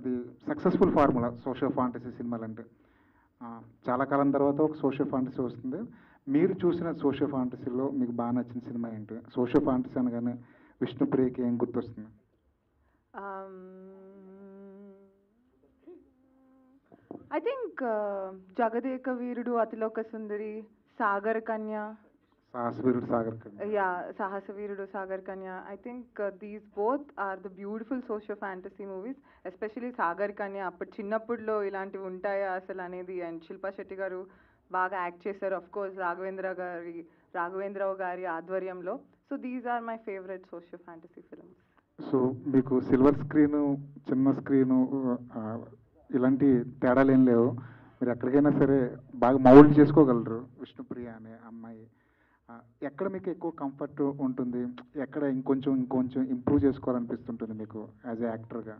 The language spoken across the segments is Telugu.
అది సక్సెస్ఫుల్ ఫార్ములా సోషియో ఫాంటసీ సినిమాలంటే. చాలా కాలం తర్వాత ఒక సోషియో ఫాంటసీ వస్తుంది. మీరు చూసిన సోషియో ఫాంటసీలో మీకు బాగా నచ్చిన సినిమా ఏంటి? సోషియో ఫాంటసీ అనగానే విష్ణుప్రియకి ఏం గుర్తొస్తుంది? I think Jagadeka Veerudu, Athiloka Sundari, Sagar Kanya. Sahasaveerudu Sagar Kanya. Yeah, Sahasavīrudu, Sagar Kanya. I think these both are the beautiful socio fantasy movies, especially Sagar Kanya. అప్పుడు చిన్నప్పుడులో ఇలాంటివి ఉంటాయా అసలు అనేది, అండ్ శిల్పా శెట్టి గారు బాగా యాక్ట్ చేశారు. ఆఫ్ కోర్స్ రాఘవేంద్రరావు గారి ఆధ్వర్యంలో. So these are my favourite socio fantasy films. So మీకు సిల్వర్ స్క్రీను, చిన్న స్క్రీను ఇలాంటి తేడాలు ఏం లేవు. మీరు ఎక్కడికైనా సరే బాగా మౌల్డ్ చేసుకోగలరు విష్ణుప్రియ అనే అమ్మాయి. ఎక్కడ మీకు ఎక్కువ కంఫర్ట్ ఉంటుంది? ఎక్కడ ఇంకొంచెం ఇంప్రూవ్ చేసుకోవాలనిపిస్తుంటుంది మీకు యాజ్ ఏ యాక్టర్గా?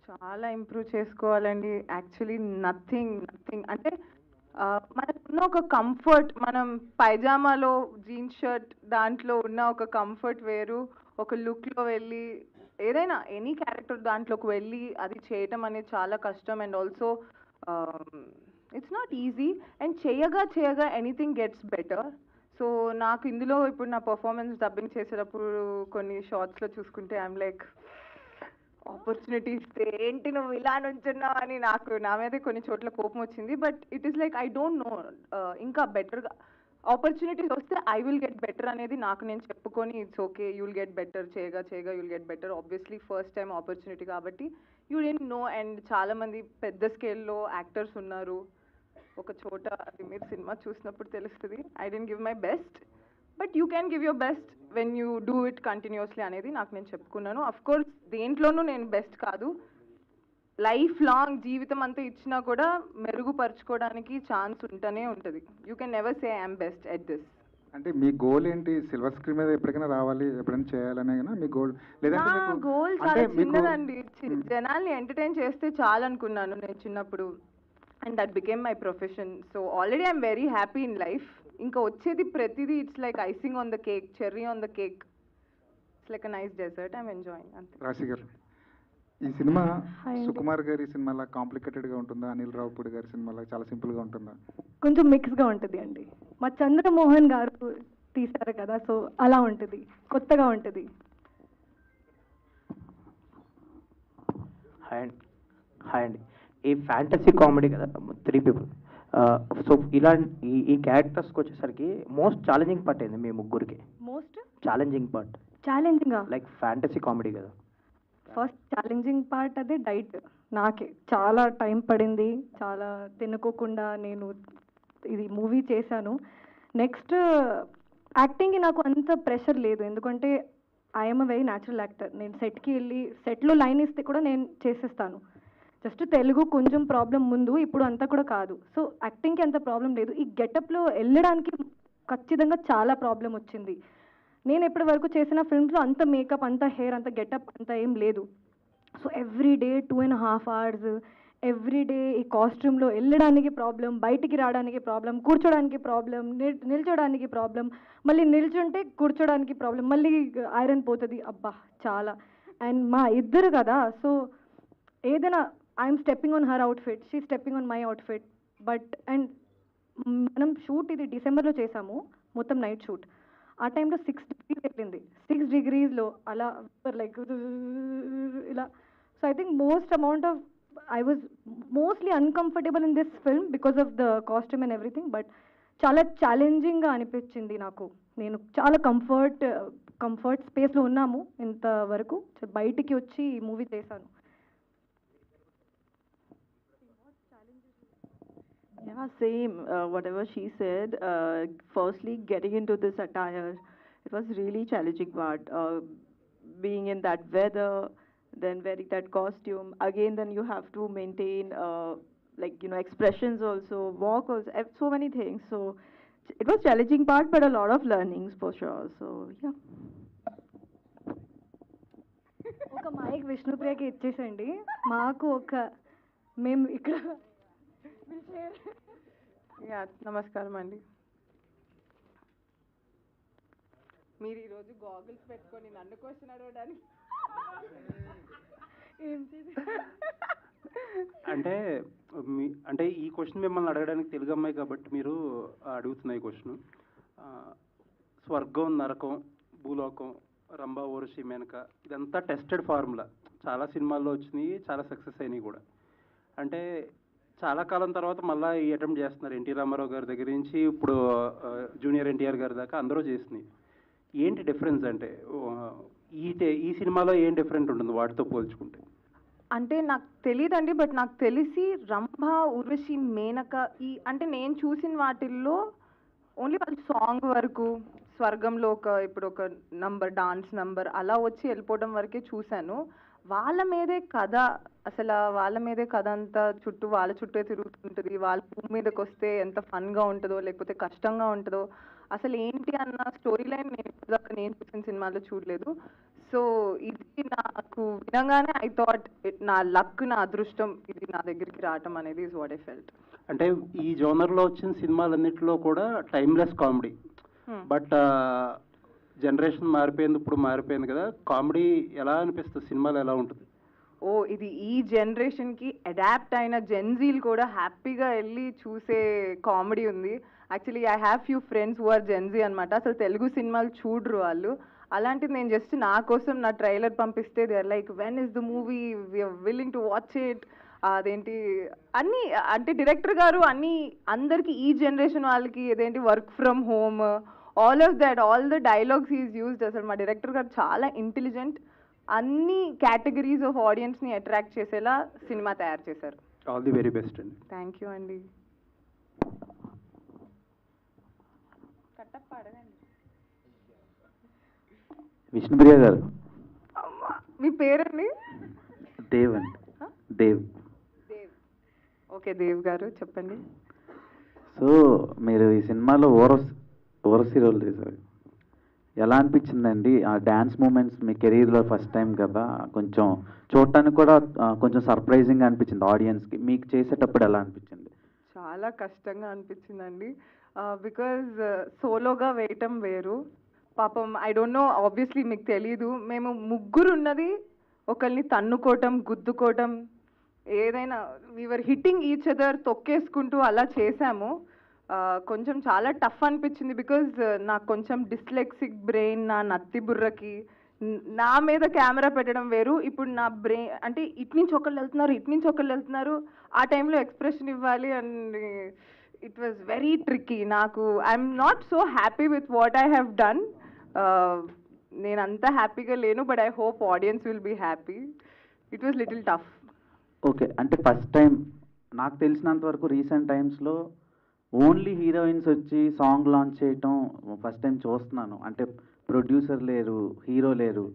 చాలా ఇంప్రూవ్ చేసుకోవాలండి. యాక్చువల్లీ నథింగ్ అంటే మనకున్న ఒక కంఫర్ట్, మనం పైజామాలో జీన్స్ షర్ట్ దాంట్లో ఉన్న ఒక కంఫర్ట్ వేరు, ఒక లుక్లో వెళ్ళి ఏదైనా ఎనీ క్యారెక్టర్ దాంట్లోకి వెళ్ళి అది చేయటం అనేది చాలా కష్టం. And also it's not easy. And చేయగా ఎనీథింగ్ గెట్స్ బెటర్. సో నాకు ఇందులో ఇప్పుడు నా పర్ఫార్మెన్స్ డబ్బింగ్ చేసేటప్పుడు కొన్ని షార్ట్స్లో చూసుకుంటే ఐఎమ్ లైక్, ఆపర్చునిటీ ఇస్తే ఏంటి నువ్వు ఇలా నుంచున్నావు అని నాకు నా మీదే కొన్ని చోట్ల కోపం వచ్చింది. But it is like I don't no, ఇంకా బెటర్గా ఆపర్చునిటీస్ వస్తే ఐ విల్ గెట్ బెటర్ అనేది నాకు నేను చెప్పుకొని, it's okay you will get better, చేయగా you'll get better. Obviously first time opportunity కాబట్టి యూ డెంట్ నో. అండ్ చాలామంది పెద్ద స్కేల్లో యాక్టర్స్ ఉన్నారు ఒక చోట, అది మీరు సినిమా చూసినప్పుడు తెలుస్తుంది. I didn't give my best, but you can give your best when you do it continuously అనేది నాకు నేను చెప్పుకున్నాను. అఫ్ కోర్స్ దేంట్లోనూ నేను బెస్ట్ కాదు. లైఫ్ లాంగ్ జీవితం అంతా ఇచ్చినా కూడా మెరుగుపరచుకోవడానికి ఛాన్స్ ఉంటూనే ఉంటుంది. You can never say I'm best at this. అంటే మీ గోల్ ఏంటి? సిల్వర్ స్క్రీన్ మీద ఎప్పటికైనా రావాలి, ఎప్పుడైనా చేయాలనే మీ గోల్? నా గోల్ చాలా చిన్నదండి. జనాల్ని ఎంటర్టైన్ చేస్తే చాలనుకున్నాను నేను చిన్నప్పుడు. And that became my profession. So already I'm very happy in life. ఇంకా వచ్చేది ప్రతిదీ it's like icing on the cake, cherry on the cake. It's like a nice dessert. I'm enjoying అంతే. రాశి గారు, ఈ సినిమా సుకుమార్ గారి సినిమాలా కాంప్లికేటెడ్గా ఉంటుందా? అనిల్ రావుపూడి గారి సినిమాలా చాలా సింపుల్గా ఉంటుందా? కొంచెం మిక్స్గా ఉంటుంది అండి. మా చంద్రమోహన్ గారు తీశారు కదా, సో అలా ఉంటుంది, కొత్తగా ఉంటుంది. హాయ్ అండి. ఈ ఫ్యాంటసీ కామెడీ కదా, 3 people. సో ఇలాంటి ఈ క్యారెక్టర్స్కి వచ్చేసరికి మోస్ట్ ఛాలెంజింగ్ పార్ట్ అయింది మీ ముగ్గురికి? Most challenging part like fantasy comedy కదా. ఫస్ట్ ఛాలెంజింగ్ పార్ట్ అదే డైట్. నాకే చాలా టైం పడింది, చాలా తినుకోకుండా నేను ఇది మూవీ చేశాను. నెక్స్ట్ యాక్టింగ్కి నాకు అంత ప్రెషర్ లేదు, ఎందుకంటే I'm a very natural actor. నేను సెట్కి వెళ్ళి సెట్లో లైన్ ఇస్తే కూడా నేను చేసేస్తాను. జస్ట్ తెలుగు కొంచెం ప్రాబ్లం ముందు, ఇప్పుడు అంతా కూడా కాదు. సో యాక్టింగ్కి అంత ప్రాబ్లం లేదు. ఈ గెటప్లో వెళ్ళడానికి ఖచ్చితంగా చాలా ప్రాబ్లం వచ్చింది. నేను ఎప్పటి వరకు చేసిన ఫిల్మ్స్లో అంత మేకప్, అంత హెయిర్, అంత గెటప్ అంత ఏం లేదు. So every day 2.5 hours every day ఈ కాస్ట్యూమ్లో వెళ్ళడానికి ప్రాబ్లం, బయటికి రావడానికి ప్రాబ్లం, కూర్చోడానికి ప్రాబ్లం, నిల్చోడానికి ప్రాబ్లం, మళ్ళీ నిల్చుంటే కూర్చోడానికి ప్రాబ్లం, మళ్ళీ ఐరన్ పోతుంది. అబ్బా చాలా. అండ్ మా ఇద్దరు కదా, సో ఏదైనా I'm stepping on her outfit, she stepping on my outfit. But and మనం షూట్ ఇది డిసెంబర్లో చేసాము, మొత్తం నైట్ షూట్. ఆ టైంలో 6 degrees వెళ్ళింది. 6 degreesలో అలా లైక్ ఇలా. So I think I was mostly uncomfortable in this film because of the costume and everything, but చాలా ఛాలెంజింగ్గా అనిపించింది నాకు. నేను చాలా కంఫర్ట్ స్పేస్లో ఉన్నాము ఇంతవరకు, బయటికి వచ్చి ఈ మూవీ చేశాను. Yeah, same. Whatever she said. Firstly, getting into this attire, it was really challenging part. Being in that weather, then wearing that costume. Again, then you have to maintain, expressions also, walk also, so many things. So it was challenging part, but a lot of learnings for sure. So yeah. ఒక మైక్ విష్ణుప్రియకి ఇచ్చేసండి. మాకు మేము ఇక్కడ నమస్కారం అండి. మీరు ఈరోజు గాగుల్స్ పెట్టుకొని నన్ను క్వశ్చన్ అడగడానికి ఏం అంటే అంటే ఈ క్వశ్చన్ మిమ్మల్ని అడగడానికి తెలుగు అమ్మాయి కాబట్టి మీరు అడుగుతున్న ఈ క్వశ్చన్. స్వర్గం, నరకం, భూలోకం, రంభా, ఊర్వశి, మేనక ఇదంతా టెస్టెడ్ ఫార్ములా. చాలా సినిమాల్లో వచ్చినాయి, చాలా సక్సెస్ అయినాయి కూడా. అంటే చాలా కాలం తర్వాత మళ్ళీ ఈ అటెంప్ట్ చేస్తున్నారు. ఎన్టీ రామారావు గారి దగ్గర నుంచి ఇప్పుడు జూనియర్ ఎన్టీఆర్ గారి దాకా అందరూ చేసినాయి. ఏంటి డిఫరెన్స్ అంటే ఈ సినిమాలో ఏం డిఫరెంట్ ఉంటుంది వాటితో పోల్చుకుంటే? అంటే నాకు తెలియదండి, బట్ నాకు తెలిసి రంభ, ఊర్వశి, మేనక అంటే నేను చూసిన వాటిల్లో ఓన్లీ వాళ్ళ సాంగ్ వరకు, స్వర్గంలో ఇప్పుడు ఒక నంబర్, డాన్స్ నంబర్ అలా వచ్చి వెళ్ళిపోవడం వరకే చూశాను. వాళ్ళ మీదే కథ, అసలు వాళ్ళ మీదే కథ అంతా వాళ్ళ చుట్టే తిరుగుతుంటుంది. వాళ్ళ భూమి మీదకి వస్తే ఎంత ఫన్గా ఉంటుందో లేకపోతే కష్టంగా ఉంటుందో అసలు ఏంటి అన్న స్టోరీ లైన్ నేను చూసిన సినిమాలో చూడలేదు. సో ఇది నాకు వినగానే ఐ థాట్ నా లక్, నా అదృష్టం ఇది నా దగ్గరికి రావటం అనేది ఇస్ వాట్ ఐ ఫెల్ట్. అంటే ఈ జోనర్లో వచ్చిన సినిమాలన్నింటిలో కూడా టైమ్లెస్ కామెడీ. బట్ జనరేషన్ మారిపోయింది, ఇప్పుడు మారిపోయింది కదా, కామెడీ ఎలా అనిపిస్తుంది? సినిమాలు ఎలా ఉంటుంది? ఇది ఈ జనరేషన్కి అడాప్ట్ అయిన జెన్జీలు కూడా హ్యాపీగా వెళ్ళి చూసే కామెడీ ఉంది. Actually I have few friends who are Gen Z అనమాట. అసలు తెలుగు సినిమాలు చూడరు వాళ్ళు. అలాంటిది నేను జస్ట్ నా కోసం నా ట్రైలర్ పంపిస్తే they are like, when is the movie, we're willing to watch it. అదేంటి అన్నీ అంటే డైరెక్టర్ గారు అన్నీ అందరికి ఈ జనరేషన్ వాళ్ళకి ఏదేంటి work from home, all of that, all the dialogues is used. అసలు మా డైరెక్టర్ గారు చాలా ఇంటెలిజెంట్. అన్ని కేటగిరీస్ ఆఫ్ ఆడియన్స్ని అట్రాక్ట్ చేసేలా సినిమా తయారు చేశారు. ఆల్ ది వెరీ బెస్ట్ అండి. థ్యాంక్ యూ అండి. విష్ణుప్రియ గారు, మీ పేరండి? దేవ్ అండి. దేవ్. ఓకే దేవ్ గారు చెప్పండి. సో మీరు ఈ సినిమాలో ఓరసి రోల్ చేశారు. ఎలా అనిపించిందండి ఆ డ్యాన్స్ మూమెంట్స్? మీ కెరీర్లో ఫస్ట్ టైం కదా, కొంచెం చూడటానికి కూడా కొంచెం సర్ప్రైజింగ్ అనిపించింది ఆడియన్స్కి. మీకు చేసేటప్పుడు ఎలా అనిపించింది? చాలా కష్టంగా అనిపించిందండి. బికాజ్ సోలోగా వేయటం వేరు. పాపం ఐ డోంట్ నో, ఆబ్వియస్లీ మీకు తెలీదు, మేము ముగ్గురు ఉన్నది ఒకరిని తన్నుకోవటం, గుద్దుకోవటం, ఏదైనా వీఆర్ హిట్టింగ్ ఈచ్ అదర్, తొక్కేసుకుంటూ అలా చేశాము. కొంచెం చాలా టఫ్ అనిపించింది. బికాజ్ నాకు కొంచెం డిస్లెక్సిక్ బ్రెయిన్, నా నత్తి బుర్రకి నా మీద కెమెరా పెట్టడం వేరు. ఇప్పుడు నా బ్రెయిన్ అంటే ఇటు నుంచి ఒకళ్ళు వెళ్తున్నారు, ఇటు నుంచి ఒకళ్ళు వెళ్తున్నారు, ఆ టైంలో ఎక్స్ప్రెషన్ ఇవ్వాలి and it was very tricky. నాకు I'm not so happy with what I have done. నేను అంత హ్యాపీగా లేను, but I hope audience will be happy. It was little tough. Okay, అంటే ఫస్ట్ టైం నాకు తెలిసినంత వరకు రీసెంట్ టైమ్స్లో ఓన్లీ హీరోయిన్స్ వచ్చి సాంగ్ లాంచ్ చేయటం ఫస్ట్ టైం చూస్తున్నాను. అంటే ప్రొడ్యూసర్ లేరు, హీరో లేరు,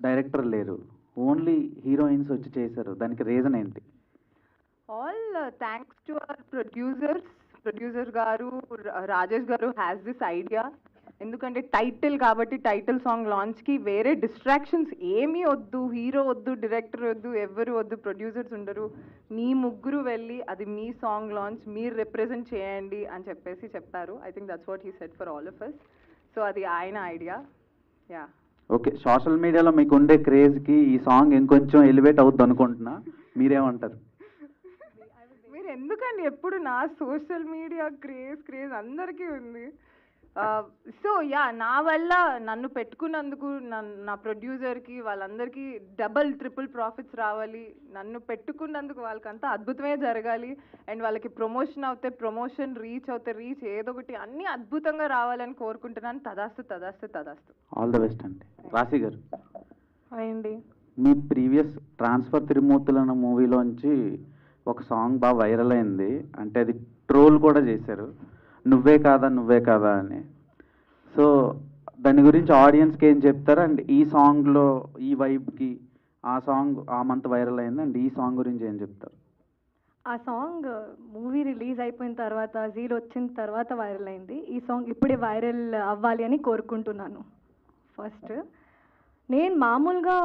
డైరెక్టర్ లేరు, ఓన్లీ హీరోయిన్స్ వచ్చి చేశారు. దానికి రీజన్ ఏంటి? All thanks to our producer గారు, రాజేష్ గారు హ్యాస్ దిస్ ఐడియా. ఎందుకంటే టైటిల్ కాబట్టి టైటిల్ సాంగ్ లాంచ్కి వేరే డిస్ట్రాక్షన్స్ ఏమీ వద్దు, హీరో వద్దు, డైరెక్టర్ వద్దు, ఎవరు వద్దు, ప్రొడ్యూసర్స్ ఉండరు, మీ ముగ్గురు వెళ్ళి అది మీ సాంగ్ లాంచ్ మీరు రిప్రజెంట్ చేయండి అని చెప్పారు. I think that's what he said for all of us. So అది ఆయన ఐడియా. యా. ఓకే, సోషల్ మీడియాలో మీకు ఉండే క్రేజ్కి ఈ సాంగ్ ఇంకొంచెం ఎలివేట్ అవుద్ది అనుకుంటున్నా, మీరేమంటారు? మీరు ఎందుకండి ఎప్పుడు నా సోషల్ మీడియా క్రేజ్ అందరికీ ఉంది. సో యా, నా వల్ల నన్ను పెట్టుకున్నందుకు నా ప్రొడ్యూసర్కి వాళ్ళందరికీ డబల్ ట్రిపుల్ ప్రాఫిట్స్ రావాలి. నన్ను పెట్టుకున్నందుకు వాళ్ళకంతా అద్భుతమే జరగాలి. అండ్ వాళ్ళకి ప్రమోషన్ అవుతే ప్రమోషన్, రీచ్ అవుతే రీచ్, ఏదో ఒకటి అన్నీ అద్భుతంగా రావాలని కోరుకుంటున్నాను. తదాస్తు తదాస్తు తదాస్తు. ఆల్ ద బెస్ట్ అండి. రాశి గారు అండి, మీ ప్రీవియస్ ట్రాన్స్ఫర్ తిరుమూర్తులు అన్న మూవీలోంచి ఒక సాంగ్ బాగా వైరల్ అయింది. అంటే అది ట్రోల్ కూడా చేశారు, నువ్వే కాదా అని. సో దాని గురించి ఆడియన్స్కి ఏం చెప్తారు? అండ్ ఈ సాంగ్లో ఈ వైబ్కి ఆ సాంగ్ ఆ మంత్ వైరల్ అయింది, అండ్ ఈ సాంగ్ గురించి ఏం చెప్తారు? ఆ సాంగ్ మూవీ రిలీజ్ అయిపోయిన తర్వాత, జీల్ వచ్చిన తర్వాత వైరల్ అయింది. ఈ సాంగ్ ఇప్పుడే వైరల్ అవ్వాలి అని కోరుకుంటున్నాను. ఫస్ట్ నేను మామూలుగా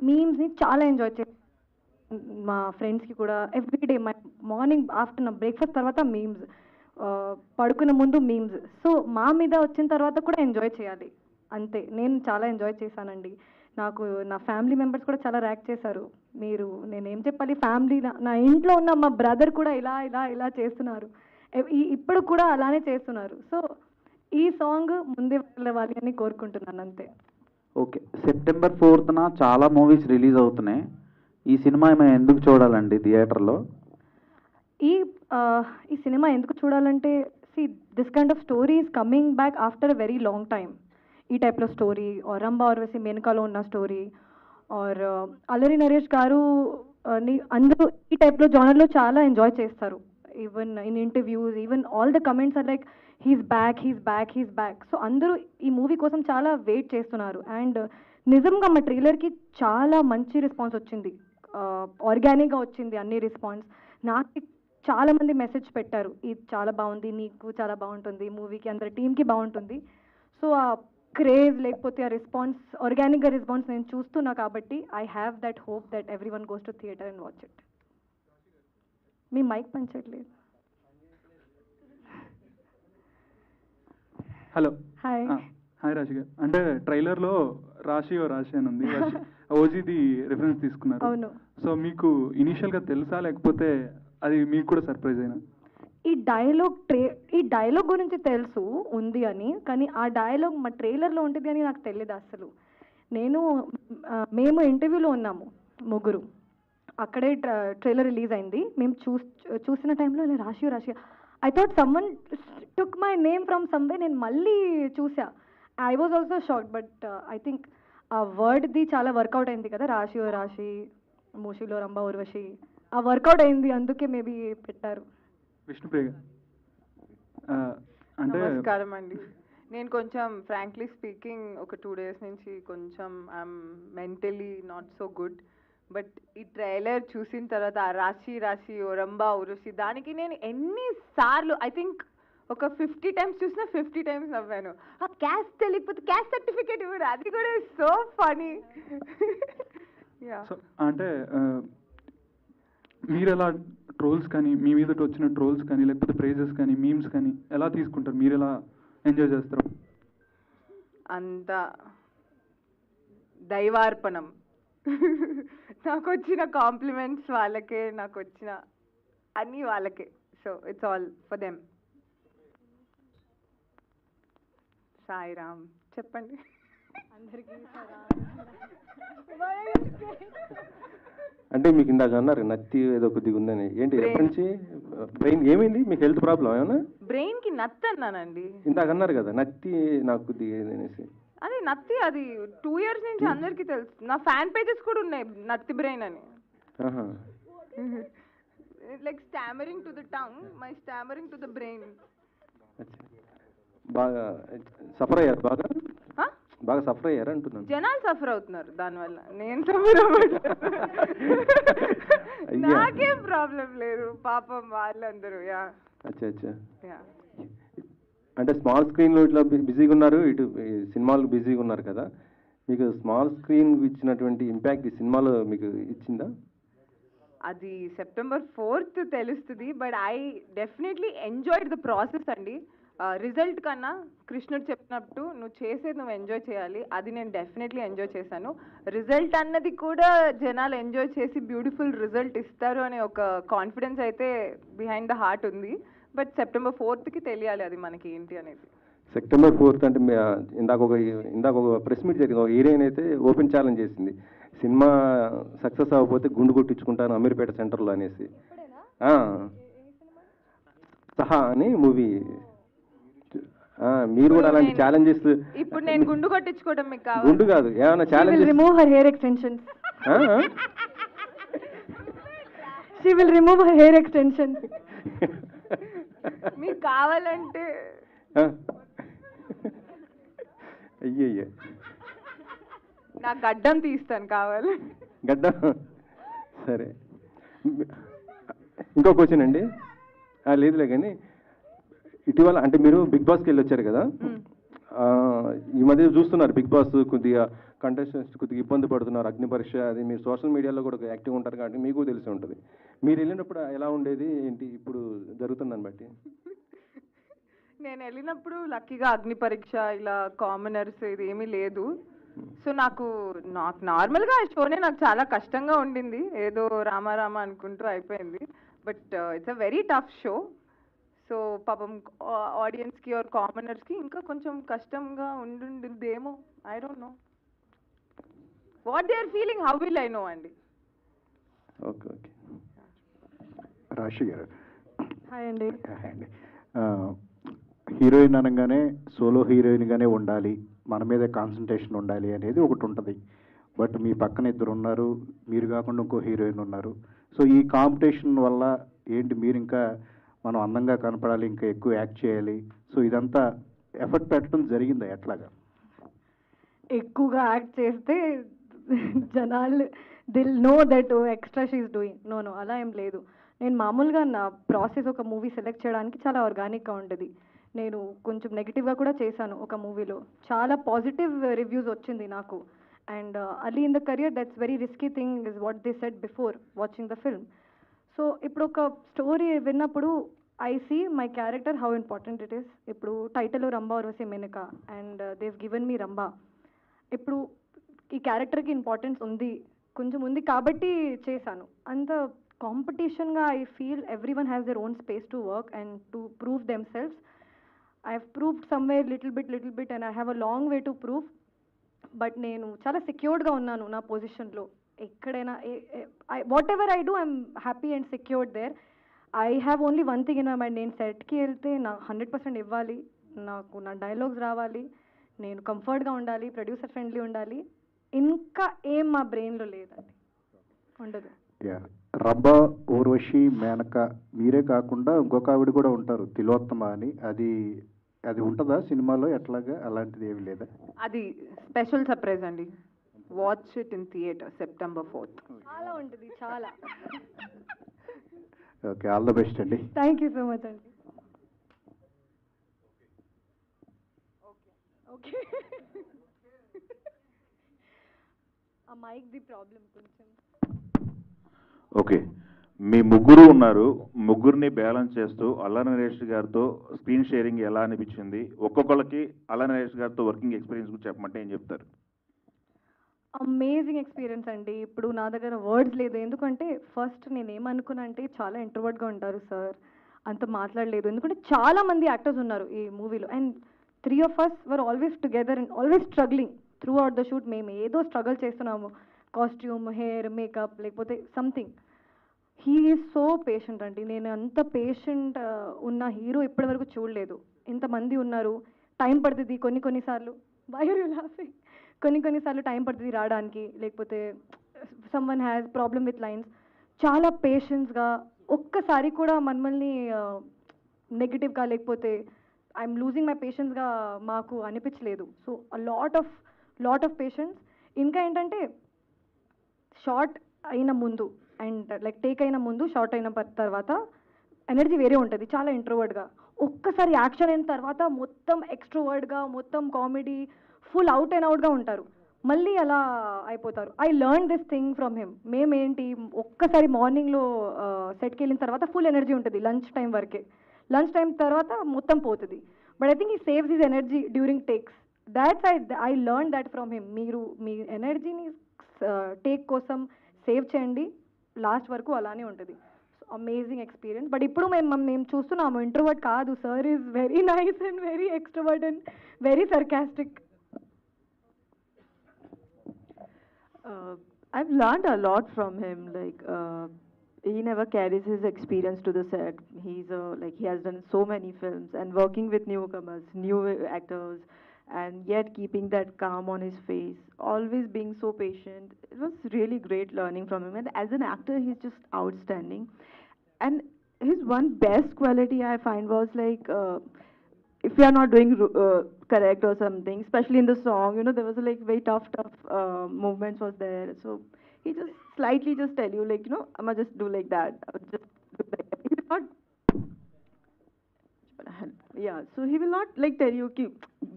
మీమ్స్ని చాలా ఎంజాయ్ చేస్తాను. మా ఫ్రెండ్స్కి కూడా ఎవ్రీడే మార్నింగ్ ఆఫ్టర్నూన్ బ్రేక్ఫాస్ట్ తర్వాత మీమ్స్, పడుకునే ముందు మీమ్స్. సో మా మీద వచ్చిన తర్వాత కూడా ఎంజాయ్ చేయాలి అంతే. నేను చాలా ఎంజాయ్ చేశానండి. నాకు నా ఫ్యామిలీ మెంబర్స్ కూడా చాలా ర్యాక్ చేశారు. మీరు నేనేం చెప్పాలి, ఫ్యామిలీ నా ఇంట్లో ఉన్న మా బ్రదర్ కూడా ఇలా ఇలా ఇలా చేస్తున్నారు, ఇప్పుడు కూడా అలానే చేస్తున్నారు. సో ఈ సాంగ్ ముందే వెళ్ళవాలి అని కోరుకుంటున్నాను అంతే. ఓకే, సెప్టెంబర్ 4న చాలా మూవీస్ రిలీజ్ అవుతున్నాయి. ఈ సినిమా మేము ఎందుకు చూడాలండి థియేటర్లో? ఈ సినిమా ఎందుకు చూడాలంటే, this kind of story is coming back after a very long time. ఈ టైప్లో స్టోరీ, ఆర్ రంభా ఊర్వశి మేనకాలో ఉన్న స్టోరీ, ఆర్ అల్లరి నరేష్ గారు అందరూ ఈ టైప్లో జానర్లో చాలా ఎంజాయ్ చేస్తారు. Even in interviews, even all the comments are like he's back, he's back, he's back. So అందరూ ఈ మూవీ కోసం చాలా వెయిట్ చేస్తున్నారు. అండ్ నిజంగా మా ట్రైలర్కి చాలా మంచి రెస్పాన్స్ వచ్చింది, ఆర్గానిక్గా వచ్చింది అన్ని రెస్పాన్స్. నాకు చాలా మంది మెసేజ్ పెట్టారు, ఇది చాలా బాగుంది, నీకు చాలా బాగుంటుంది, మూవీకి అందరి టీమ్కి బాగుంటుంది. సో ఆ క్రేజ్ లేకపోతే ఆ రెస్పాన్స్, ఆర్గానిక్గా రెస్పాన్స్ నేను చూస్తున్నా కాబట్టి I have that hope that every one goes to theatre and watch it. మీ మైక్ పంచట్లేదు. హలో. హాయ్. హాయ్ రాశి గారు. అంటే ట్రైలర్లో రాశి అని ఉంది, ఓజీది రిఫరెన్స్ తీసుకున్నారు. అవును. సో మీకు ఇనీషియల్గా తెలుసా, లేకపోతే అది మీకు కూడా సర్ప్రైజ్ అయినా? ఈ డైలాగ్ గురించి తెలుసు ఉంది అని, కానీ ఆ డైలాగ్ మా ట్రైలర్లో ఉంటుంది అని నాకు తెలియదు అసలు. మేము ఇంటర్వ్యూలో ఉన్నాము ముగ్గురు, అక్కడే ట్రైలర్ రిలీజ్ అయింది. మేము చూసిన టైంలో రాశి I thought someone took my name from someway. నేను మళ్ళీ చూసా, I was also shocked. But I think ఆ వర్డ్ది చాలా వర్కౌట్ అయింది కదా, రాశి మూషిలో రంభా ఊర్వశి, ఆ వర్కౌట్ అయింది, అందుకే మేబీ పెట్టారు. విష్ణుప్రియ అంటే నమస్కారం అండి. నేను కొంచెం ఫ్రాంక్లీ స్పీకింగ్ ఒక 2 days నుంచి కొంచెం I'm mentally not so good. But ఈ ట్రైలర్ చూసిన తర్వాత ఆ రాశి ఓ రంభా ఊర్వశి, దానికి నేను ఎన్నిసార్లు, ఐ థింక్ ఒక 50 times చూసినా 50 times నవ్వాను. ఆ క్యాస్ట్ తెలియకపోతే క్యాస్ట్ సర్టిఫికేట్ ఇవ్వరు, అది కూడా సో ఫనీ. సో అంటే మీరు ఎలా ట్రోల్స్ కానీ, మీ మీద వచ్చిన ట్రోల్స్ కానీ, లేకపోతే ప్రైజెస్ కానీ, మీమ్స్ కానీ ఎలా తీసుకుంటారు? మీరు ఎలా ఎంజాయ్ చేస్తారు? అంత దైవార్పణం. నాకు వచ్చిన కాంప్లిమెంట్స్ వాళ్ళకే, నాకు వచ్చిన అన్నీ వాళ్ళకే. So it's all for them. Sairam. చెప్పండి. అందరికీ అంటే మీకు ఇందాక అన్నారు నత్తి ఏదో కొద్దిగా ఉందని, ఏంటి ఎప్పటి నుంచి? బ్రెయిన్ ఏమైంది మీకు? హెల్త్ ప్రాబ్లం ఏమన్నా? బ్రెయిన్ కి నత్తి అన్నానండి ఇందాక అన్నారు కదా నత్తి నాకు కొద్దిగా అనేసి. అది నత్తి, అది 2 years నుంచి అందరికీ తెలుసు. నా ఫ్యాన్ పేజెస్ కూడా ఉన్నాయి నత్తి బ్రెయిన్ అని. Like stammering to the tongue, my stammering to the brain. బాగా సఫర్ అయ్యారు? బాగా సఫర్ అయ్యారు అంటున్నాను. జనాలు సఫర్ అవుతున్నారు దానివల్ల, నేను సఫర్ అవ్వట్లేదు. నాకేం ప్రాబ్లం లేదు, పాపం వాళ్ళందరూ. అచ్చా. అంటే స్మాల్ స్క్రీన్లో ఇట్లా బిజీగా ఉన్నారు, ఇటు సినిమాలు బిజీగా ఉన్నారు కదా, మీకు స్మాల్ స్క్రీన్ ఇచ్చినటువంటి ఇంపాక్ట్ ఈ సినిమాలో మీకు ఇచ్చిందా? అది September 4th తెలుస్తుంది. But I definitely enjoyed the process అండి. రిజల్ట్ కన్నా కృష్ణుడు చెప్పినట్టు నువ్వు చేసేది నువ్వు ఎంజాయ్ చేయాలి, అది నేను డెఫినెట్లీ ఎంజాయ్ చేశాను. రిజల్ట్ అన్నది కూడా జనాలు ఎంజాయ్ చేసి బ్యూటిఫుల్ రిజల్ట్ ఇస్తారు అనే ఒక కాన్ఫిడెన్స్ అయితే బిహైండ్ ద హార్ట్ ఉంది. బట్ September 4th తెలియాలి అది మనకి ఏంటి అనేది. September 4th అంటే ఇందాక ఒక ప్రెస్ మీట్ జరిగింది, ఒక హీరోయిన్ అయితే ఓపెన్ ఛాలెంజ్ చేసింది, సినిమా సక్సెస్ అవ్వకపోతే గుండు కొట్టించుకుంటాను అమీర్పేట సెంటర్లో అనేసి. సహా అని మూవీ. మీరు కూడా అలాంటి ఛాలెంజెస్. ఇప్పుడు నేను గుండు కొట్టించుకోవడం మీకు కావాలి? గుండు కాదు, ఏమైనా challenge. Remove her hair extensions. She will remove her hair extensions. మీకు కావాలంటే అయ్యయ్య నా గడ్డం తీస్తాను కావాలి. గడ్డం సరే. ఇంకో క్వశ్చన్ అండి. లేదులే కానీ ఇటీవల అంటే మీరు బిగ్ బాస్కి వెళ్ళి వచ్చారు కదా, ఈ మధ్య చూస్తున్నారు బిగ్ బాస్ కొద్దిగా కంటెస్టెంట్స్ కొద్దిగా ఇబ్బంది పడుతున్నారు, అగ్ని పరీక్ష అది. మీరు సోషల్ మీడియాలో కూడా యాక్టివ్ ఉంటారు కాబట్టి మీకు తెలిసి ఉంటుంది. మీరు వెళ్ళినప్పుడు ఎలా ఉండేది ఏంటి, ఇప్పుడు జరుగుతుందని బట్టి? నేను వెళ్ళినప్పుడు లక్కీగా అగ్ని పరీక్ష ఇలా కామనర్స్ ఇది ఏమీ లేదు. సో నాకు నార్మల్గా ఆ షోనే నాకు చాలా కష్టంగా ఉండింది, ఏదో రామారామ అనుకుంటూ అయిపోయింది. But it's a very tough show. So పాపం ఆడియన్స్కి ఆర్ కామనర్స్కి ఇంకా కొంచెం కష్టంగా ఉండుండేమో. I don't know what they are feeling, how will I know అండి. Okay okay. రాశి గారు. హాయ్ అండి. హాయ్ అండి. హీరోయిన్ అనగానే సోలో హీరోయిన్గానే ఉండాలి, మన మీద కాన్సన్ట్రేషన్ ఉండాలి అనేది ఒకటి ఉంటుంది. బట్ మీ పక్కన ఇద్దరు ఉన్నారు, మీరు కాకుండా ఇంకో హీరోయిన్ ఉన్నారు. సో ఈ కాంపిటీషన్ వల్ల ఏంటి, మీరు ఇంకా మనం అందంగా కనపడాలి, ఇంకా ఎక్కువ యాక్ట్ చేయాలి, సో ఇదంతా ఎఫర్ట్ పెట్టడం జరిగిందా ఎట్లాగా? ఎక్కువగా యాక్ట్ చేస్తే జనాలు they'll know that extra she's doing. No అలా ఏం లేదు. నేను మామూలుగా నా ప్రాసెస్ ఒక మూవీ సెలెక్ట్ చేయడానికి చాలా ఆర్గానిక్గా ఉంటుంది. నేను కొంచెం నెగిటివ్గా కూడా చేశాను ఒక మూవీలో, చాలా పాజిటివ్ రివ్యూస్ వచ్చింది నాకు. And early in the career that's very risky thing is what they said before watching the film. So ఇప్పుడు ఒక స్టోరీ విన్నప్పుడు I see my character how important it is. ఇప్పుడు title Rambha Urvashi Menaka and they've given me Rambha. ఇప్పుడు ఈ క్యారెక్టర్కి ఇంపార్టెన్స్ ఉంది, కొంచెం ఉంది కాబట్టి చేశాను. అంత కాంపిటీషన్గా I feel every one has their own space to work and to prove themselves. I have proved somewhere little bit and I have a long way to prove. But నేను చాలా సెక్యూర్డ్గా ఉన్నాను నా పొజిషన్లో. ఎక్కడైనా whatever I do I'm happy and secured there. I have only one thing in my mind, నేను సెట్కి వెళ్తే నా 100% ఇవ్వాలి, నాకు నా డైలాగ్స్ రావాలి, నేను కంఫర్ట్గా ఉండాలి, ప్రొడ్యూసర్ ఫ్రెండ్లీ ఉండాలి. ఇంకా ఏం మా బ్రెయిన్లో లేదండి, ఉండదు. రంభా ఊర్వశి మేనక మీరే కాకుండా ఇంకొక ఆవిడ కూడా ఉంటారు, తిలోత్తమ అని, అది ఉంటుందా సినిమాలో ఎట్లాగా? అలాంటిది ఏమి లేదా? అది స్పెషల్ సర్ప్రైజ్ అండి. Watch it in theatre September 4th. చాలా ఉంటుంది, చాలా. ఓకే, ఆల్ ద బెస్ట్ అండి. థ్యాంక్ యూ సో మచ్ అండి. ఓకే ఆ మైక్ది ప్రాబ్లం కొంచెం. ఓకే, మీ ముగ్గురు ఉన్నారు, ముగ్గురిని బ్యాలెన్స్ చేస్తూ అల్లా నరేష్ గారితో స్క్రీన్ షేరింగ్ ఎలా అనిపించింది? ఒక్కొక్కరికి అల్లా నరేష్ గారితో వర్కింగ్ ఎక్స్పీరియన్స్ గురించి చెప్పమంటే ఏం చెప్తారు? అమేజింగ్ ఎక్స్పీరియన్స్ అండి. ఇప్పుడు నా దగ్గర వర్డ్స్ లేదు, ఎందుకంటే ఫస్ట్ నేను ఏమనుకున్నా అంటే చాలా ఇంట్రోవర్ట్గా ఉంటారు సార్, అంత మాట్లాడలేదు. ఎందుకంటే చాలా మంది యాక్టర్స్ ఉన్నారు ఈ మూవీలో and 3 of us were always together and always struggling through out the shoot. మేము ఏదో స్ట్రగుల్ చేస్తున్నాము, కాస్ట్యూమ్, హెయిర్, మేకప్, లేకపోతే something. He is so patient అండి. నేను అంత పేషెంట్ ఉన్న హీరో ఇప్పటివరకు చూడలేదు. ఇంతమంది ఉన్నారు, టైం పడుతుంది కొన్నిసార్లు. Why are you laughing? కొన్నిసార్లు టైం పడుతుంది రావడానికి, లేకపోతే someone has problem with lines. చాలా పేషెన్స్గా, ఒక్కసారి కూడా మనల్ని నెగిటివ్గా లేకపోతే ఐఎమ్ లూజింగ్ మై పేషెన్స్గా మాకు అనిపించలేదు. So lot of patience. ఇంకా ఏంటంటే షార్ట్ అయిన ముందు అండ్ లైక్ టేక్ అయిన ముందు, షార్ట్ అయిన తర్వాత ఎనర్జీ వేరే ఉంటుంది, చాలా ఇంట్రోవర్డ్గా. ఒక్కసారి యాక్షన్ అయిన తర్వాత మొత్తం ఎక్స్ట్రోవర్డ్గా, మొత్తం కామెడీ, ఫుల్ అవుట్ అండ్ అవుట్గా ఉంటారు, మళ్ళీ అలా అయిపోతారు. I learn this thing from him. మేమేంటి, ఒక్కసారి మార్నింగ్లో సెట్కి వెళ్ళిన తర్వాత ఫుల్ ఎనర్జీ ఉంటుంది లంచ్ టైం వరకే, లంచ్ టైం తర్వాత మొత్తం పోతుంది. But I think he saves his energy during takes. That's I learn that from him. మీరు మీ ఎనర్జీని టేక్ కోసం సేవ్ చేయండి, లాస్ట్ వరకు అలానే ఉంటుంది. Amazing experience. బట్ ఇప్పుడు మేము చూస్తున్నాము ఇంట్రోవర్ట్ కాదు, sir is very nice and very extrovert and very sarcastic. I've learned a lot from him. Like he never carries his experience to the set. He has done so many films and working with newcomers, new actors, and yet keeping that calm on his face, always being so patient. It was really great learning from him. And as an actor, he's just outstanding. And his one best quality I find was like, if you are not doing correct or something, especially in the song, there was like very tough movements was there. So he just slightly just tell you like, I'ma just do like that. Just do like that. He will not, yeah. So he will not like tell you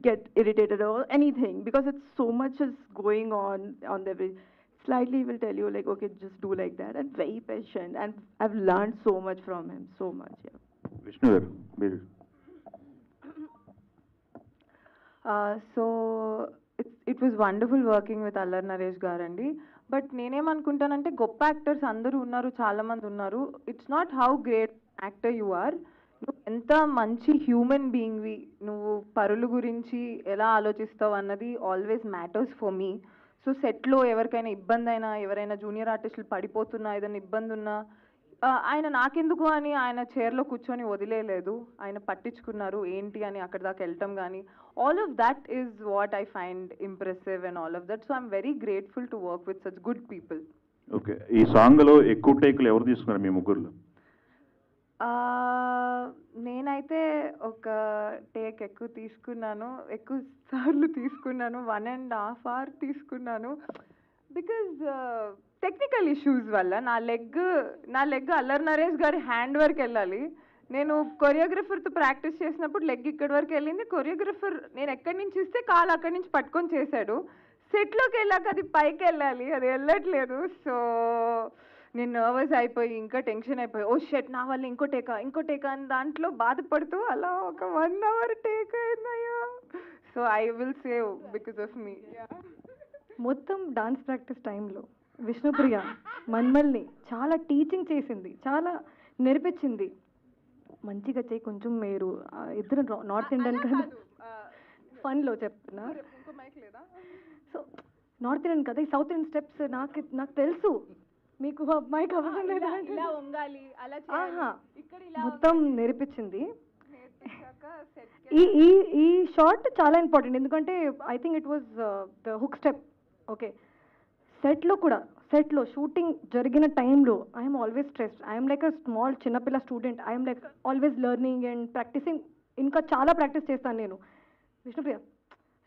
get irritated or anything, because it's so much is going on the way. Slightly he will tell you like, okay, just do like that, and very patient. And I've learned so much from him, so much. Yeah. Vishnu గారు మీరు? So it was wonderful working with Allari Naresh గారండి. బట్ నేనేమనుకుంటానంటే గొప్ప యాక్టర్స్ అందరూ ఉన్నారు, చాలామంది ఉన్నారు. It's not how great actor you are, నువ్వు ఎంత మంచి హ్యూమన్ బీయింగ్వి, నువ్వు పరుల గురించి ఎలా ఆలోచిస్తావు అన్నది always matters for me. So సెట్లో ఎవరికైనా ఇబ్బంది అయినా, ఎవరైనా జూనియర్ ఆర్టిస్టులు పడిపోతున్నా, ఏదైనా ఇబ్బంది ఉన్నా, ఆయన నాకెందుకు అని ఆయన చైర్లో కూర్చొని వదిలేయలేదు, ఆయన పట్టించుకున్నారు ఏంటి అని అక్కడ దాకా వెళ్ళటం కానీ, all of that is what I find impressive and all of that. So I'm very grateful to work with such good people. Okay, ఈ సాంగ్లో ఎక్కువ టేకులు ఎవరు తీసుకున్నారు మీ ముగ్గురులో? నేనైతే ఒక టేక్ ఎక్కువ తీసుకున్నాను, ఎక్కువ సార్లు తీసుకున్నాను, 1.5 hours తీసుకున్నాను. బికాజ్ టెక్నికల్ ఇష్యూస్ వల్ల నా లెగ్ అల్లరి నరేష్ గారి హ్యాండ్ వరకు వెళ్ళాలి. నేను కొరియోగ్రఫర్తో ప్రాక్టీస్ చేసినప్పుడు లెగ్ ఇక్కడి వరకు వెళ్ళింది. కొరియోగ్రఫర్ నేను ఎక్కడి నుంచి ఇస్తే కాలు అక్కడి నుంచి పట్టుకొని చేశాడు. సెట్లోకి వెళ్ళాక అది పైకి వెళ్ళాలి, అది వెళ్ళట్లేదు. సో నేను నర్వస్ అయిపోయి, ఇంకా టెన్షన్ అయిపోయి, ఓ షెట్ నా వల్ల ఇంకో టేకా అని దాంట్లో బాధపడుతూ అలా ఒక 1 hour టేక్ అయిందయ్యా. So I will save because of me. మొత్తం డాన్స్ ప్రాక్టీస్ టైంలో విష్ణుప్రియ మన్మల్ని చాలా టీచింగ్ చేసింది, చాలా నేర్పించింది. మంచిగా చేయి కొంచెం, మీరు ఇద్దరు నార్త్ ఇండియన్ కదా, ఫన్లో చెప్తున్నా. సో నార్త్ ఇండియన్ కదా, ఈ సౌత్ ఇండియన్ స్టెప్స్ నాకు తెలుసు, మీకు అమ్మాయికి అవసరం లేదు. మొత్తం నేర్పించింది. ఈ షార్ట్ చాలా ఇంపార్టెంట్, ఎందుకంటే I think it was the hook step. Okay, సెట్లో షూటింగ్ జరిగిన టైంలో I'm always stressed. I'm like a small చిన్నపిల్ల student. I'm like always learning and practicing. ఇంకా చాలా ప్రాక్టీస్ చేస్తాను నేను. Vishnupriya,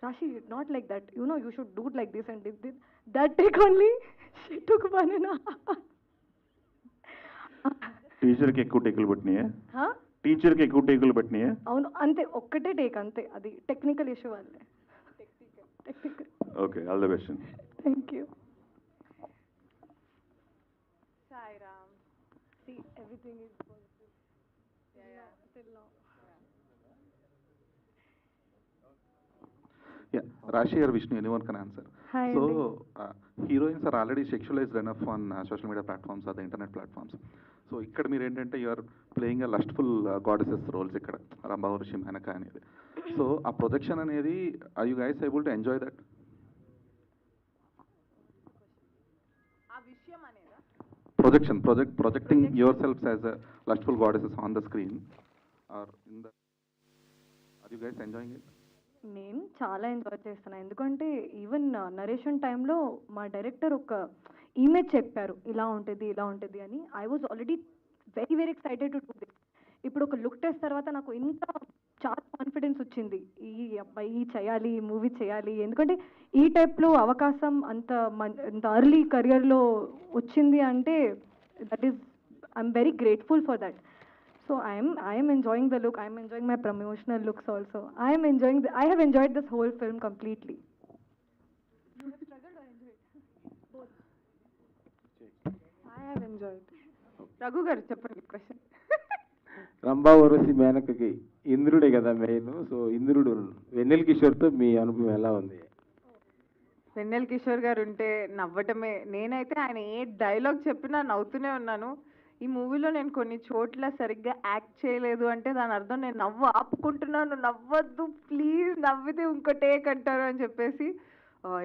Rashi not like that, you know you should do like this and this. That take only she took 1.5 hours. టీచర్కి ఎక్కువ టేకులు పెట్టినాయా? టీచర్కి ఎక్కువ టేకులు పెట్టినాయా? అవును, అంతే, ఒక్కటే టేక్ అంతే. అది టెక్నికల్ ఇష్యూ వల్లే. Okay, all the best. Thank you. Sairam. See, everything is positive. Yeah. Till now. Yeah, Rashi or Vishnu, anyone can answer. Hi. So, heroines are already sexualized enough on social media platforms or the internet platforms. So, ఇక్కడ మీరు ఏంటంటే you are playing a lustful goddesses roles ఇక్కడ, రంభా వర్షి మేనక అనేది. సో ఆ ప్రొజెక్షన్ అనేది, are you guys able to enjoy that? projecting yourselves as a lustful goddesses on the screen or in the, are you guys enjoying it? నేను చాలా ఎంజాయ్ చేస్తాను, ఎందుకంటే ఈవెన్ నరేషన్ టైంలో మా డైరెక్టర్ ఒక ఇమేజ్ చెప్పారు, ఇలా ఉంటుంది అని. I was already very very excited to do this. ఇప్పుడు ఒక లుక్ టెస్ట్ తర్వాత నాకు ఇంకా చాలా కాన్ఫిడెన్స్ వచ్చింది, ఈ అబ్బాయి చేయాలి, మూవీ చేయాలి. ఎందుకంటే ఈ టైప్లో అవకాశం అంత అర్లీ కెరియర్లో వచ్చింది అంటే that is, I'm very grateful for that. So I am enjoying the look. I am enjoying my promotional looks also. I have enjoyed this whole film completely. You have struggled or enjoyed? Both. I have enjoyed. Raghu garu cheppandi question. Rambha Urvashi మేనకకి ఇంద్రుడే కదా మెయిన్. సో ఇంద్రుడు వెన్నెల కిషోర్తో మీ అనుభవం ఎలా ఉంది? వెన్నెల కిషోర్ గారు ఉంటే నవ్వటమే. నేనైతే ఆయన ఏ డైలాగ్ చెప్పినా నవ్వుతూనే ఉన్నాను. ఈ మూవీలో నేను కొన్ని చోట్ల సరిగ్గా యాక్ట్ చేయలేదు అంటే దాని అర్థం నేను నవ్వు ఆపుకుంటున్నాను, నవ్వద్దు ప్లీజ్, నవ్వితే ఇంకో టేక్ అంటారు అని చెప్పేసి.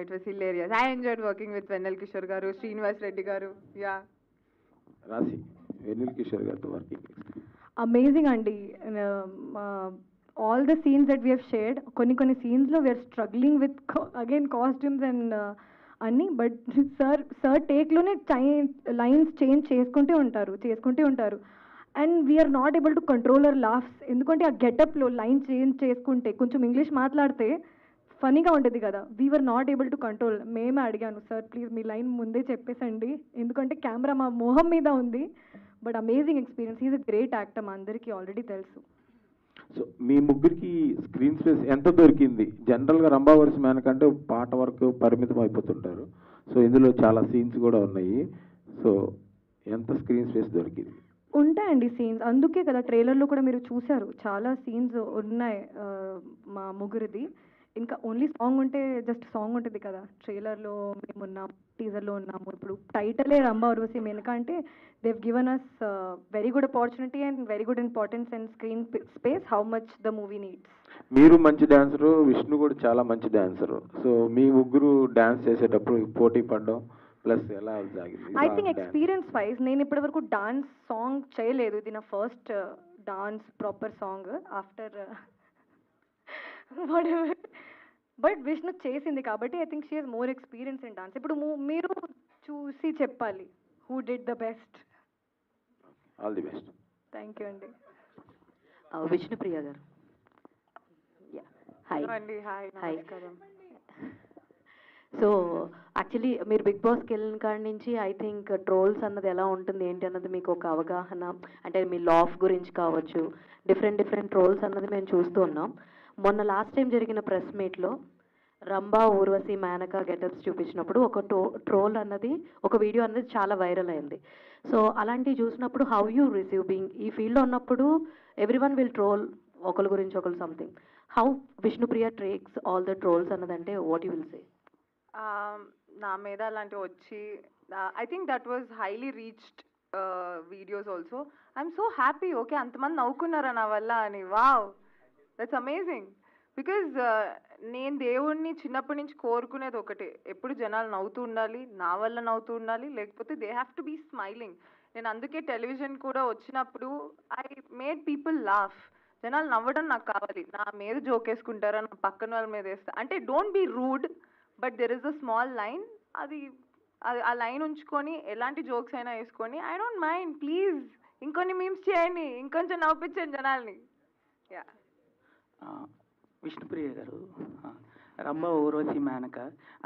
It was hilarious. I enjoyed working with Vennela Kishore గారు, శ్రీనివాస్ రెడ్డి గారు. యా, రాశి వెన్నెల కిషోర్ గారితో వర్కింగ్ అమేజింగ్ అండి. All the scenes that we have shared, కొన్ని సీన్స్లో we're struggling with again costumes and అన్నీ. బట్ సార్ టేక్లోనే లైన్స్ చేంజ్ చేసుకుంటూ ఉంటారు and we're not able to control our laughs. ఎందుకంటే ఆ గెటప్లో లైన్ చేంజ్ చేసుకుంటే, కొంచెం ఇంగ్లీష్ మాట్లాడితే ఫనీగా ఉంటుంది కదా, we're not able to control. మేమే అడిగాను, సార్ ప్లీజ్ మీ లైన్ ముందే చెప్పేసండి, ఎందుకంటే కెమెరా మా మొహం మీద ఉంది. But amazing experience. He's a great actor, మా అందరికీ ఆల్రెడీ తెలుసు. సో మీ ముగ్గురికి స్క్రీన్ స్పేస్ ఎంత దొరికింది? జనరల్గా రంభా వర్షి మేనకంటే పాట వరకు పరిమితం అయిపోతుంటారు. సో ఇందులో చాలా సీన్స్ కూడా ఉన్నాయి. సో ఎంత స్క్రీన్ స్పేస్ దొరికింది? ఉంటాయండి సీన్స్, అందుకే కదా ట్రైలర్లో కూడా మీరు చూశారు, చాలా సీన్స్ ఉన్నాయి మా ముగ్గురిది. ఇంకా ఓన్లీ సాంగ్ ఉంటే జస్ట్ సాంగ్ ఉంటుంది కదా, ట్రైలర్లో మేము ఉన్నాం, టీజర్లో ఉన్నాము, ఇప్పుడు టైటిలే రంభా ఊర్వశి మేనక అంటే they've given us very good opportunity and very good importance and screen space how much the movie needs. మీరు మంచి డాన్సరు, విష్ణు కూడా చాలా మంచి డాన్సరు. సో మీ ముగ్గురు డాన్స్ చేసేటప్పుడు పోటీ పడడం ప్లస్ ఎలా సాగింది? ఐ థింక్ ఎక్స్పీరియన్స్ వైజ్ నేను ఇప్పటివరకు డాన్స్ సాంగ్ చేయలేదు, ఇది నా first dance proper song after what ever. But Vishnu చేసింది కాబట్టి I think she has more experience in dance. ఇప్పుడు మీరు చూసి చెప్పాలి who did the best. All the best. Thank you అండి. విష్ణుప్రియ గారు. హాయ్ అండి. హాయ్, నమస్కారం. సో యాక్చువల్లీ మీరు బిగ్ బాస్కి వెళ్ళిన కాడి నుంచి ఐ థింక్ ట్రోల్స్ అన్నది ఎలా ఉంటుంది ఏంటి అన్నది మీకు ఒక అవగాహన, అంటే మీ లాఫ్ గురించి కావచ్చు, డిఫరెంట్ ట్రోల్స్ అన్నది మేము చూస్తూ ఉన్నాం. మొన్న లాస్ట్ టైం జరిగిన ప్రెస్ మీట్లో రంభా ఊర్వశి మేనక గెటప్స్ చూపించినప్పుడు ఒక ట్రోల్ అన్నది, ఒక వీడియో అన్నది చాలా వైరల్ అయింది. సో అలాంటివి చూసినప్పుడు హౌ యూ రిసీవ్ బీయింగ్ ఈ ఫీల్డ్లో ఉన్నప్పుడు ఎవ్రీ వన్ విల్ ట్రోల్ ఒకరి గురించి ఒకరు something, how Vishnupriya takes all the trolls అన్నదంటే వాట్ యూ విల్ సే? నా మీద అలాంటివి వచ్చి I think that was highly reached videos also. I'm so happy. Okay, అంతమంది నవ్వుకున్నారా నా వల్ల అని. Wow, that's amazing. బికాజ్ నేను దేవుణ్ణి చిన్నప్పటి నుంచి కోరుకునేది ఒకటే, ఎప్పుడు జనాలు నవ్వుతూ ఉండాలి, నా వల్ల నవ్వుతూ ఉండాలి, లేకపోతే they have to be smiling. నేను అందుకే టెలివిజన్ కూడా వచ్చినప్పుడు ఐ మేడ్ పీపుల్ లాఫ్. జనాలు నవ్వడం నాకు కావాలి. నా మీద జోక్ వేసుకుంటారా, నా పక్కన వాళ్ళ మీద వేస్తా అంటే don't be rude, but there is a small line. అది ఆ లైన్ ఉంచుకొని ఎలాంటి జోక్స్ అయినా వేసుకొని ఐ డోంట్ మైండ్. ప్లీజ్ ఇంకొన్ని మీమ్స్ చేయండి, ఇంకొంచెం నవ్వించండి జనాల్ని. యా. విష్ణుప్రియ గారు, రంభా ఊర్వశి మేనక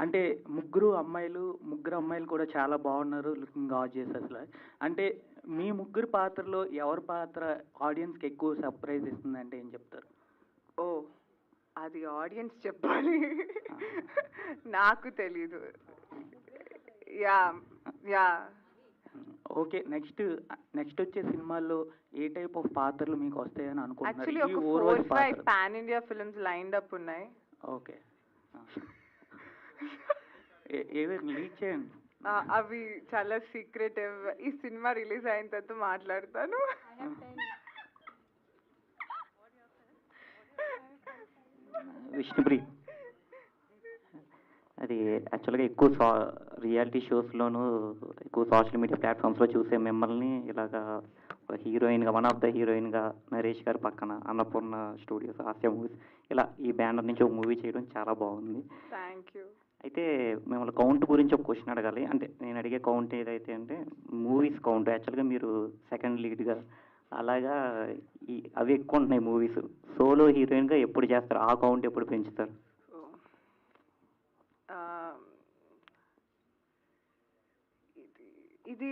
అంటే ముగ్గురు అమ్మాయిలు కూడా చాలా బాగున్నారు, లుకింగ్ గార్జియస్. అసలు అంటే మీ ముగ్గురు పాత్రలో ఎవరి పాత్ర ఆడియన్స్కి ఎక్కువ సర్ప్రైజ్ ఇస్తుందంటే ఏం చెప్తారు? ఓ, అది ఆడియన్స్ చెప్పాలి, నాకు తెలీదు. Yeah yeah. ఓకే, నెక్స్ట్ వచ్చే సినిమాల్లో ఏ టైప్ ఆఫ్ పాత్రలు మీకు వస్తాయని యాక్చువల్లీ ఒక 4-5 pan India films lined up ఉన్నాయి. ఓకే, ఏదైనా లీక్ చేయండి. అవి చాలా సీక్రెటివ్. ఈ సినిమా రిలీజ్ అయిన తర్వాత మాట్లాడతాను. విష్ణుప్రియ, అది యాక్చువల్గా ఎక్కువ రియాలిటీ షోస్లోను ఎక్కువ సోషల్ మీడియా ప్లాట్ఫామ్స్లో చూసే మిమ్మల్ని ఇలాగా హీరోయిన్గా, వన్ ఆఫ్ ద హీరోయిన్గా నరేష్ గారి పక్కన అన్నపూర్ణ స్టూడియోస్, హాస్య మూవీస్, ఇలా ఈ బ్యానర్ నుంచి ఒక మూవీ చేయడం చాలా బాగుంది. Thank you. అయితే మిమ్మల్ని కౌంట్ గురించి ఒక క్వశ్చన్ అడగాలి. అంటే నేను అడిగే కౌంట్ ఏదైతే అంటే మూవీస్ కౌంట్. యాక్చువల్గా మీరు సెకండ్ లీడ్గా అలాగా అవి ఎక్కువ ఉంటున్నాయి మూవీస్. సోలో హీరోయిన్గా ఎప్పుడు చేస్తారు? ఆ కౌంట్ ఎప్పుడు పెంచుతారు? ఇది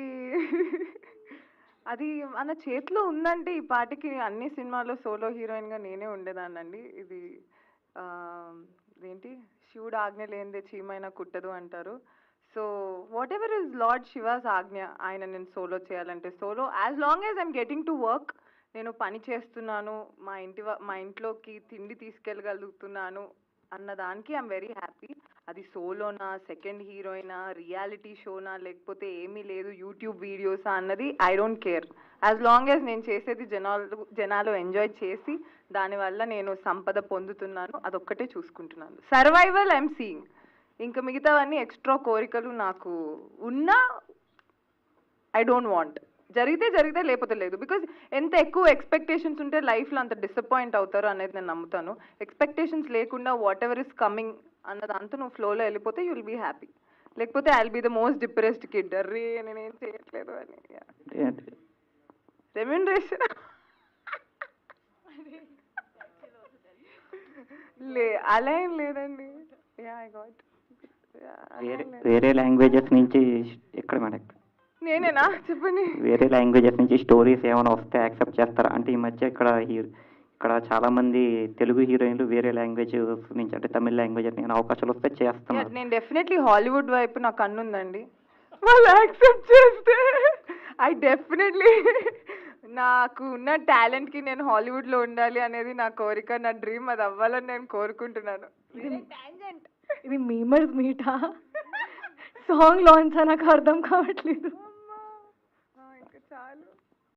అది మన చేతిలో ఉందంటే ఈ పాటికి అన్ని సినిమాల్లో సోలో హీరోయిన్గా నేనే ఉండేదాన్నండి. ఇది ఏంటి, శివుడు ఆజ్ఞ లేనిదే చీమైనా కుట్టదు అంటారు. So what ever is lord she was ఆజ్ఞ, ఆయన నేను సోలో చేయాలంటే solo, as long as I'm getting to work, నేను పని చేస్తున్నాను, మా ఇంట్లోకి తిండి తీసుకెళ్ళగలుగుతున్నాను అన్న దానికి ఐఎమ్ వెరీ హ్యాపీ. అది సోలోనా, సెకండ్ హీరోయినా, రియాలిటీ షోనా, లేకపోతే ఏమీ లేదు యూట్యూబ్ వీడియోసా అన్నది I don't care. As long as నేను చేసేది జనాలు ఎంజాయ్ చేసి దానివల్ల నేను సంపద పొందుతున్నాను, అదొక్కటే చూసుకుంటున్నాను. Survival I'm seeing. ఇంకా మిగతావన్నీ ఎక్స్ట్రా కోరికలు నాకు ఉన్నా ఐ డోంట్ వాంట్. జరిగితే లేకపోతే లేదు. బికాజ్ ఎంత ఎక్కువ ఎక్స్పెక్టేషన్స్ ఉంటే లైఫ్లో అంత డిసప్పాయింట్ అవుతారు అనేది నేను నమ్ముతాను. ఎక్స్పెక్టేషన్స్ లేకుండా వాట్ ఎవర్ ఇస్ కమింగ్ అన్నదంతా నువ్వు ఫ్లోలో వెళ్ళిపోతే యూ విల్ బీ హ్యాపీ. లేకపోతే I will be the most depressed kid, అర్రే నేనేం చేయట్లేదు అని. రెమ్యూనరేషన్ అలా ఏం లేదండి. వేరే లాంగ్వేజెస్ నుంచి ఎక్కడ మేడం? నేనేనా చెప్పండి. వేరే లాంగ్వేజెస్ నుంచి స్టోరీస్ ఏమైనా వస్తే యాక్సెప్ట్ చేస్తారా? అంటే ఈ మధ్య ఇక్కడ చాలా మంది తెలుగు హీరోయిన్లు వేరే లాంగ్వేజ్ నుంచి, అంటే తమిళ లాంగ్వేజ్ నేను అవకాశాలు వస్తే చేస్తాను. నేను డెఫినెట్లీ హాలీవుడ్ వైపు నా కన్ను ఉందండి. వాళ్ళు యాక్సెప్ట్ చేస్తే ఐ డెఫినెట్లీ, నాకు ఉన్న టాలెంట్కి నేను హాలీవుడ్లో ఉండాలి అనేది నా కోరిక, నా డ్రీమ్. అది అవ్వాలని నేను కోరుకుంటున్నాను. ఇది మీమర్స్ మీటా సాంగ్ లాంచ్ నాకు అర్థం కావట్లేదు